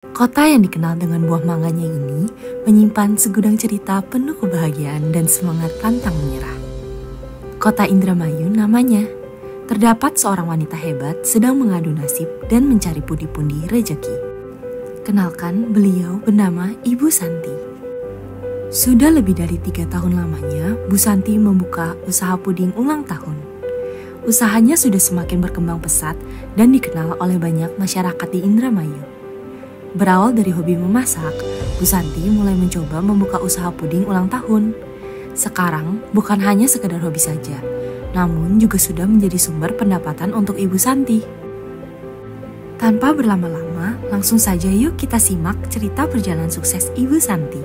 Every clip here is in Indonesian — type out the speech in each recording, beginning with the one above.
Kota yang dikenal dengan buah mangganya ini menyimpan segudang cerita penuh kebahagiaan dan semangat pantang menyerah. Kota Indramayu namanya. Terdapat seorang wanita hebat sedang mengadu nasib dan mencari pundi-pundi rejeki. Kenalkan, beliau bernama Ibu Santi. Sudah lebih dari 3 tahun lamanya, Bu Santi membuka usaha puding ulang tahun. Usahanya sudah semakin berkembang pesat dan dikenal oleh banyak masyarakat di Indramayu. Berawal dari hobi memasak, Bu Santi mulai mencoba membuka usaha puding ulang tahun. Sekarang bukan hanya sekedar hobi saja, namun juga sudah menjadi sumber pendapatan untuk Ibu Santi. Tanpa berlama-lama, langsung saja yuk kita simak cerita perjalanan sukses Ibu Santi.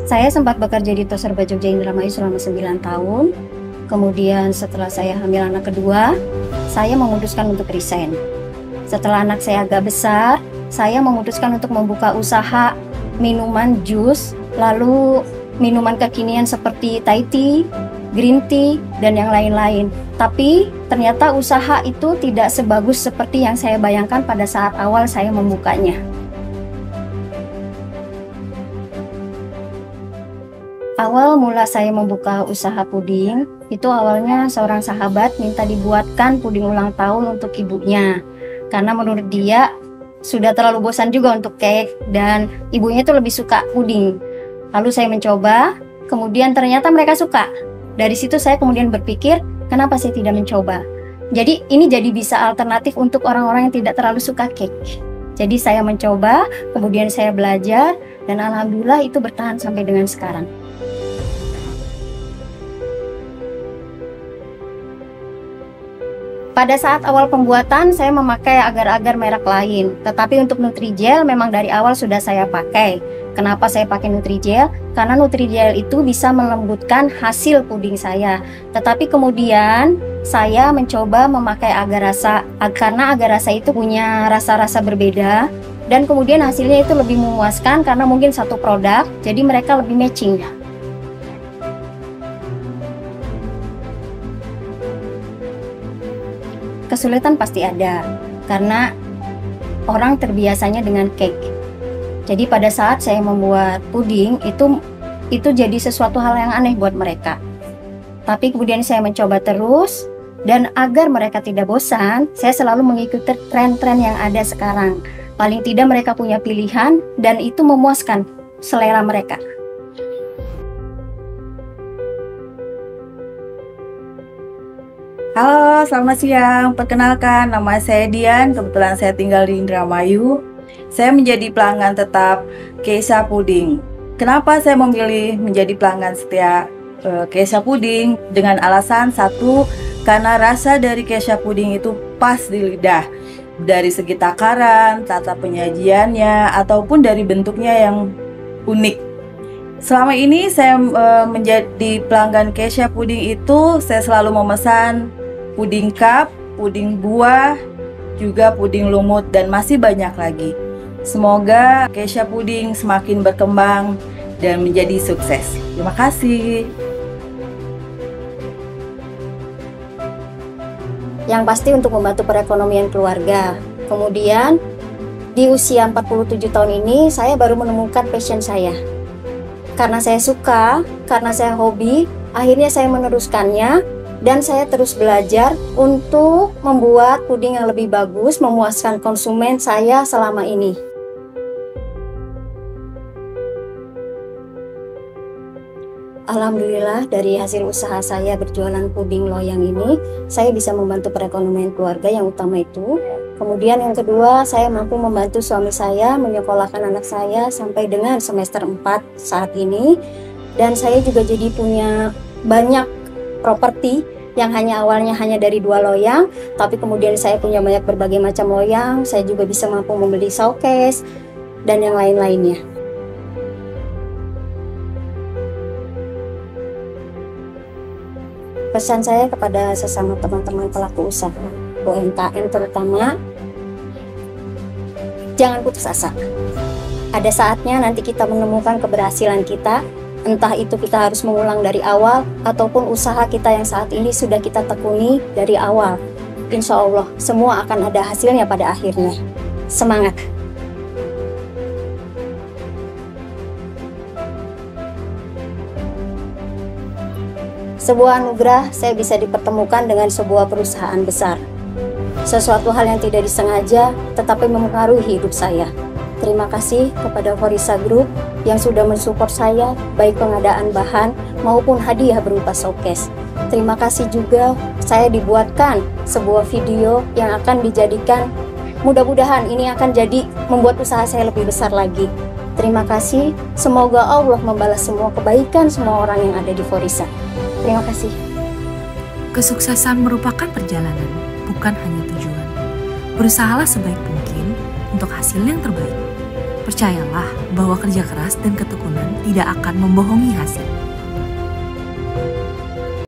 Saya sempat bekerja di Toserba Jogja Indramayu selama 9 tahun. Kemudian setelah saya hamil anak kedua, saya memutuskan untuk resign. Setelah anak saya agak besar, saya memutuskan untuk membuka usaha minuman jus, lalu minuman kekinian seperti Thai tea, green tea, dan yang lain-lain. Tapi ternyata usaha itu tidak sebagus seperti yang saya bayangkan pada saat awal saya membukanya. Awal mula saya membuka usaha puding, itu awalnya seorang sahabat minta dibuatkan puding ulang tahun untuk ibunya. Karena menurut dia sudah terlalu bosan juga untuk cake dan ibunya itu lebih suka puding. Lalu saya mencoba, kemudian ternyata mereka suka. Dari situ saya kemudian berpikir, kenapa saya tidak mencoba? Jadi ini jadi bisa alternatif untuk orang-orang yang tidak terlalu suka cake. Jadi saya mencoba, kemudian saya belajar, dan alhamdulillah itu bertahan sampai dengan sekarang. Pada saat awal pembuatan, saya memakai agar-agar merek lain. Tetapi untuk Nutrijel memang dari awal sudah saya pakai. Kenapa saya pakai Nutrijel? Karena Nutrijel itu bisa melembutkan hasil puding saya. Tetapi kemudian saya mencoba memakai agar rasa, karena agar rasa itu punya rasa-rasa berbeda. Dan kemudian hasilnya itu lebih memuaskan karena mungkin satu produk, jadi mereka lebih matching. Kesulitan pasti ada, karena orang terbiasanya dengan cake. Jadi pada saat saya membuat puding, itu jadi sesuatu hal yang aneh buat mereka. Tapi kemudian saya mencoba terus, dan agar mereka tidak bosan, saya selalu mengikuti tren-tren yang ada sekarang. Paling tidak mereka punya pilihan, dan itu memuaskan selera mereka. Halo, selamat siang. Perkenalkan, nama saya Dian. Kebetulan saya tinggal di Indramayu. Saya menjadi pelanggan tetap Keisha Puding. Kenapa saya memilih menjadi pelanggan setia Keisha Puding? Dengan alasan satu, karena rasa dari Keisha Puding itu pas di lidah. Dari segi takaran, tata penyajiannya, ataupun dari bentuknya yang unik. Selama ini saya menjadi pelanggan Keisha Puding itu, saya selalu memesan puding cup, puding buah, juga puding lumut, dan masih banyak lagi. Semoga Keisha Puding semakin berkembang dan menjadi sukses. Terima kasih. Yang pasti untuk membantu perekonomian keluarga. Kemudian di usia 47 tahun ini saya baru menemukan passion saya. Karena saya suka, karena saya hobi, akhirnya saya meneruskannya. Dan saya terus belajar untuk membuat puding yang lebih bagus, memuaskan konsumen saya selama ini. Alhamdulillah dari hasil usaha saya berjualan puding loyang ini, saya bisa membantu perekonomian keluarga yang utama itu. Kemudian yang kedua, saya mampu membantu suami saya menyekolahkan anak saya sampai dengan semester 4 saat ini. Dan saya juga jadi punya banyak properti yang awalnya hanya dari 2 loyang, tapi kemudian saya punya banyak berbagai macam loyang. Saya juga bisa mampu membeli showcase dan yang lain-lainnya. Pesan saya kepada sesama teman-teman pelaku usaha UMKM terutama, jangan putus asa. Ada saatnya nanti kita menemukan keberhasilan kita. Entah itu kita harus mengulang dari awal ataupun usaha kita yang saat ini sudah kita tekuni dari awal. Insya Allah semua akan ada hasilnya pada akhirnya. Semangat! Sebuah anugerah saya bisa dipertemukan dengan sebuah perusahaan besar. Sesuatu hal yang tidak disengaja tetapi mempengaruhi hidup saya. Terima kasih kepada Forisa Group yang sudah mensupport saya baik pengadaan bahan maupun hadiah berupa showcase. Terima kasih juga saya dibuatkan sebuah video yang akan dijadikan, mudah-mudahan ini akan jadi membuat usaha saya lebih besar lagi. Terima kasih, semoga Allah membalas semua kebaikan semua orang yang ada di Forisa. Terima kasih. Kesuksesan merupakan perjalanan, bukan hanya tujuan. Berusahalah sebaik mungkin untuk hasil yang terbaik. Percayalah bahwa kerja keras dan ketekunan tidak akan membohongi hasil.